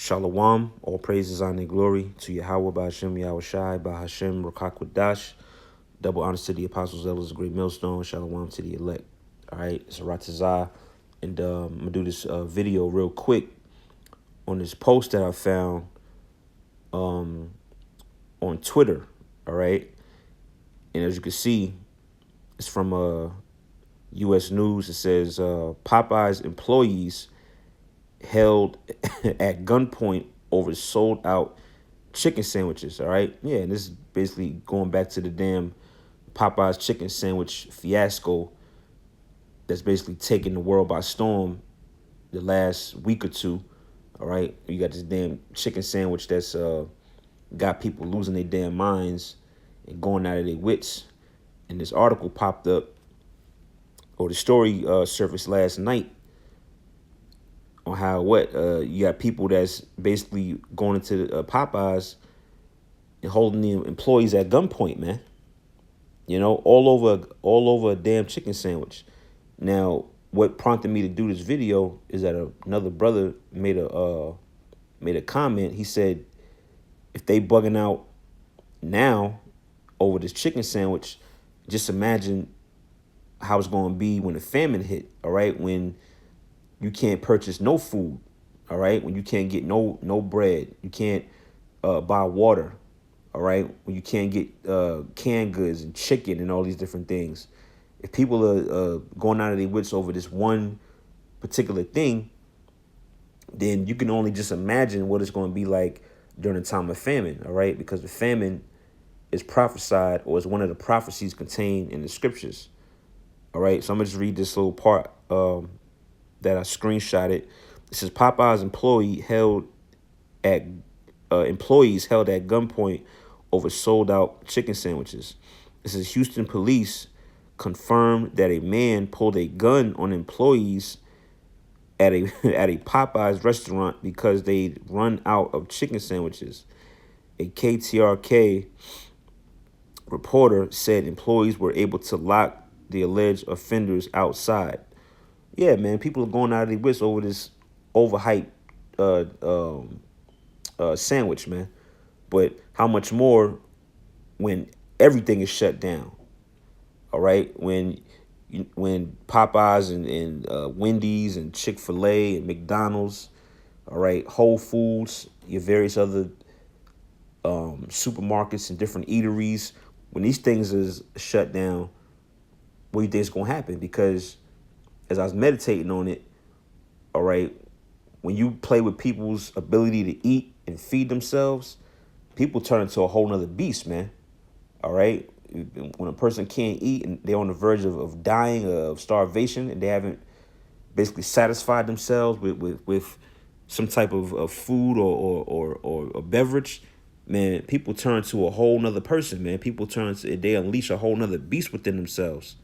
Shalom, all praises, honor, and glory to Yahweh, Ba'Hashem, Yahweh Shai, Ba'Hashem, Rakakwadash. Double honors to the apostles, elders, great millstone. Shalom to the elect. All right, it's Ratazah. And I'm going to do this video real quick on this post that I found on Twitter. All right. And as you can see, it's from U.S. News. It says Popeye's employees held at gunpoint over sold out chicken sandwiches. All right. Yeah. And this is basically going back to the damn Popeye's chicken sandwich fiasco that's basically taken the world by storm the last week or two. All right. You got this damn chicken sandwich that's got people losing their damn minds and going out of their wits. And this article popped up, or the story surfaced last night, on how you got people that's basically going into Popeyes and holding the employees at gunpoint, man. You know, all over a damn chicken sandwich. Now, what prompted me to do this video is that another brother made a comment. He said, if they bugging out now over this chicken sandwich, just imagine how it's going to be when the famine hit. All right, when you can't purchase no food. All right, when you can't get no bread, you can't buy water. All right, when you can't get canned goods and chicken and all these different things. If people are going out of their wits over this one particular thing, then you can only just imagine what it's going to be like during the time of famine. All right, because the famine is prophesied, or is one of the prophecies contained in the scriptures. All right, so I'm gonna just read this little part that I screenshotted. It says Popeye's employees held at gunpoint over sold out chicken sandwiches. This is Houston police confirmed that a man pulled a gun on employees at a at a Popeye's restaurant because they'd run out of chicken sandwiches. A KTRK reporter said employees were able to lock the alleged offenders outside. Yeah, man, people are going out of their wits over this overhyped sandwich, man. But how much more when everything is shut down? All right, when Popeyes and Wendy's and Chick-fil-A and McDonald's, all right, Whole Foods, your various other supermarkets and different eateries, when these things is shut down, what do you think is going to happen? Because as I was meditating on it, all right, when you play with people's ability to eat and feed themselves, people turn into a whole nother beast, man. All right. When a person can't eat and they're on the verge of dying of starvation, and they haven't basically satisfied themselves with some type of food or a beverage, man, people turn to a whole nother person, man. They unleash a whole nother beast within themselves.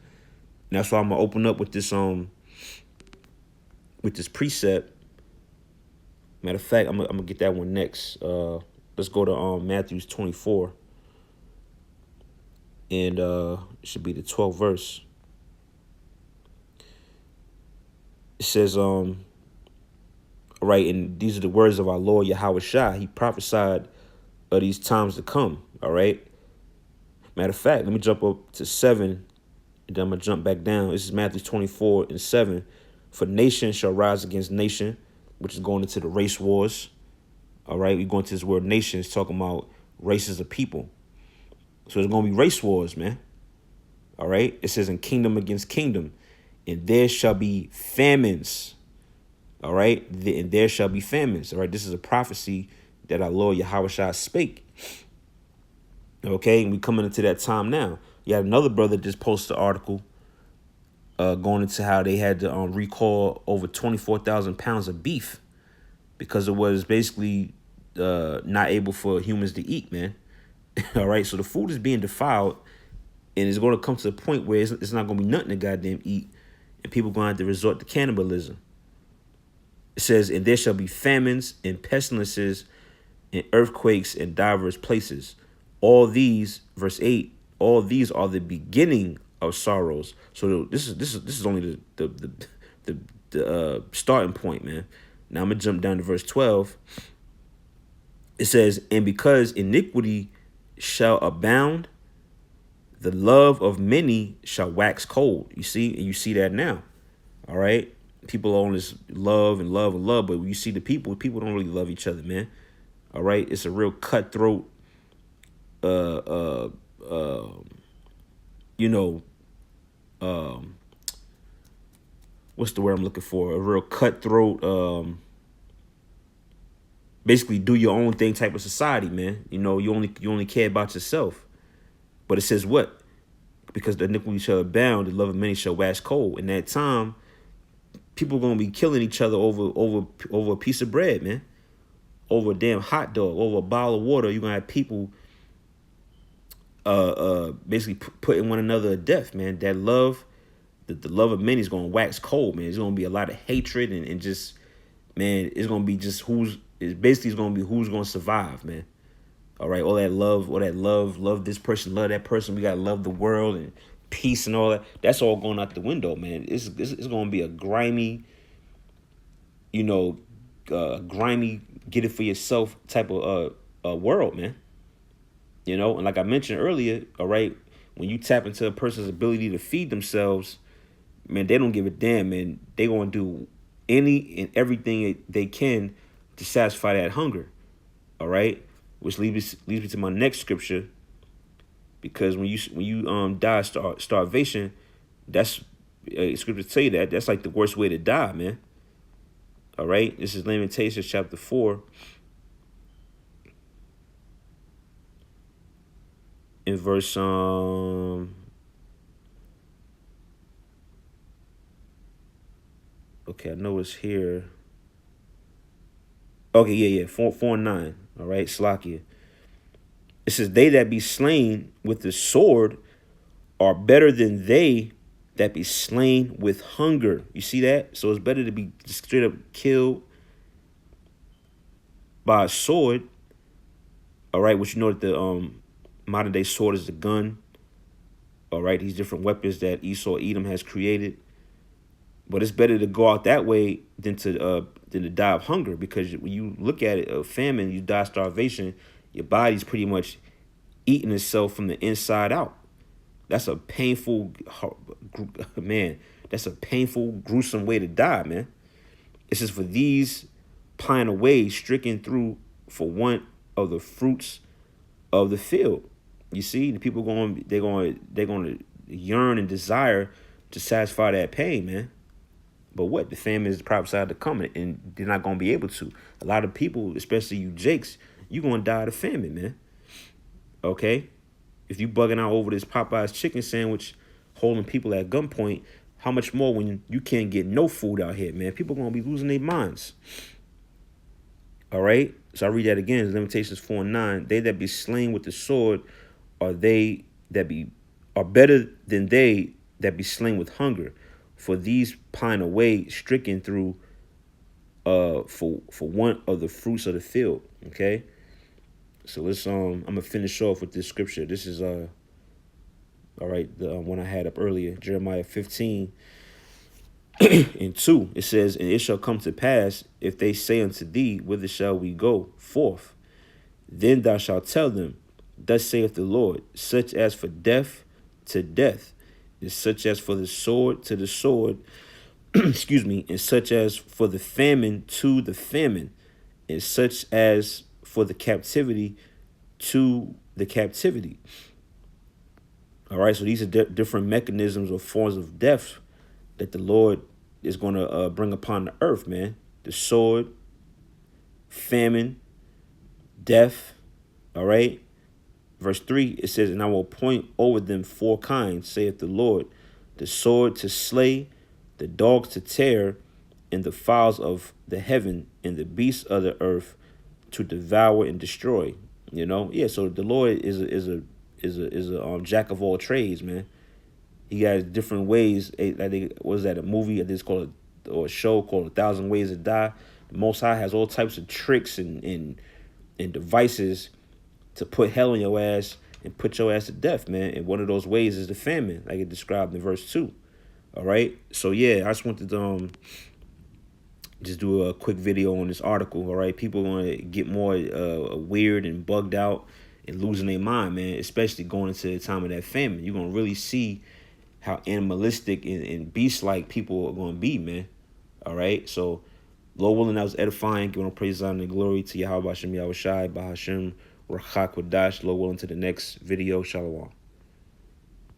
And that's why I'm gonna open up with this precept. Matter of fact, I'm gonna get that one next. Let's go to Matthew 24. And it should be the 12th verse. It says, right, and these are the words of our Lord Yahweh Shai. He prophesied of these times to come. All right. Matter of fact, let me jump up to 7, and then I'm gonna jump back down. This is Matthew 24 and 7. For nation shall rise against nation, which is going into the race wars. All right, we go into this word nation. It's talking about races of people. So there's going to be race wars, man. All right. It says in kingdom against kingdom, and there shall be famines. All right. And there shall be famines. All right. This is a prophecy that our Lord Yahweh Shai spake. Okay. And we coming into that time now. You had another brother just posted an article going into how they had to recall over 24,000 pounds of beef because it was basically not able for humans to eat, man. All right, so the food is being defiled, and it's going to come to the point where it's not going to be nothing to goddamn eat, and people are going to have to resort to cannibalism. It says, and there shall be famines and pestilences and earthquakes in diverse places. All these, verse 8, all these are the beginning of sorrows. So this is only the starting point, man. Now I'm gonna jump down to verse 12. It says, and because iniquity shall abound, the love of many shall wax cold. You see, and you see that now. All right. People on this love and love and love, but when you see the people don't really love each other, man. All right. It's a real cutthroat, uh, uh, uh, you know, um, what's the word I'm looking for? A real cutthroat, basically do your own thing type of society, man. You know, you only care about yourself. But it says what? Because the iniquity shall abound, the love of many shall wax cold. In that time, people are gonna be killing each other over a piece of bread, man. Over a damn hot dog, over a bottle of water. You're gonna have people basically putting one another to death, man. That love, the love of many is gonna wax cold, man. There's gonna be a lot of hatred and just, man, it's gonna be just it's gonna be who's gonna survive, man. All right, all that love this person, love that person. We gotta love the world and peace and all that. That's all going out the window, man. It's gonna be a grimy, you know, grimy, get it for yourself type of world, man. You know, and like I mentioned earlier, all right, when you tap into a person's ability to feed themselves, man, they don't give a damn, man. They gonna do any and everything they can to satisfy that hunger. All right, which leads me to my next scripture, because when you die starvation, that's scripture tell you that's like the worst way to die, man. All right, this is Lamentations chapter 4, in verse okay, I know it's here. Okay, yeah, 4 and 9. All right, Slakia. It says, they that be slain with the sword are better than they that be slain with hunger. You see that? So it's better to be just straight up killed by a sword. All right, which you know that the modern day sword is the gun. All right, these different weapons that Esau Edom has created. But it's better to go out that way than to die of hunger, because when you look at it, a famine, you die of starvation, your body's pretty much eating itself from the inside out. That's a painful, man. That's a painful, gruesome way to die, man. It says, for these pine away, stricken through for want of the fruits of the field. You see, the people they're going to yearn and desire to satisfy that pain, man. But what? The famine is prophesied to come, and they're not going to be able to. A lot of people, especially you Jakes, you're going to die of the famine, man. Okay? If you bugging out over this Popeye's chicken sandwich, holding people at gunpoint, how much more when you can't get no food out here, man? People going to be losing their minds. All right? So I read that again. It's Lamentations 4:9. They that be slain with the sword are better than they that be slain with hunger. For these pine away, stricken through for want of the fruits of the field. Okay, so let's I'm gonna finish off with this scripture. This is all right, the one I had up earlier, Jeremiah 15 and 2. It says, and it shall come to pass, if they say unto thee, whither shall we go forth? Then thou shalt tell them, thus saith the Lord, such as for death to death, and such as for the sword to the sword, excuse me, and such as for the famine to the famine, and such as for the captivity to the captivity. All right, so these are different mechanisms or forms of death that the Lord is going to bring upon the earth, man. The sword, famine, death. All right. Verse 3, it says, and I will appoint over them 4 kinds, saith the Lord, the sword to slay, the dogs to tear, and the fowls of the heaven, and the beasts of the earth to devour and destroy. You know, yeah. So the Lord is a jack of all trades, man. He has different ways. I think, was that a movie? I think it's called or a show called 1,000 Ways to Die. The Most High has all types of tricks and devices to put hell in your ass and put your ass to death, man. And one of those ways is the famine, like it described in verse 2. All right. So yeah, I just wanted to just do a quick video on this article. All right, people are gonna get more weird and bugged out and losing their mind, man. Especially going into the time of that famine, you're gonna really see how animalistic and beast-like people are gonna be, man. All right, so Lord willing, that was edifying. Giving all praise, honor, and glory to Yahweh Hashem Yahweh Shai, Bahashem, Rachak Wadash. Lord willing, to the next video. Shalom.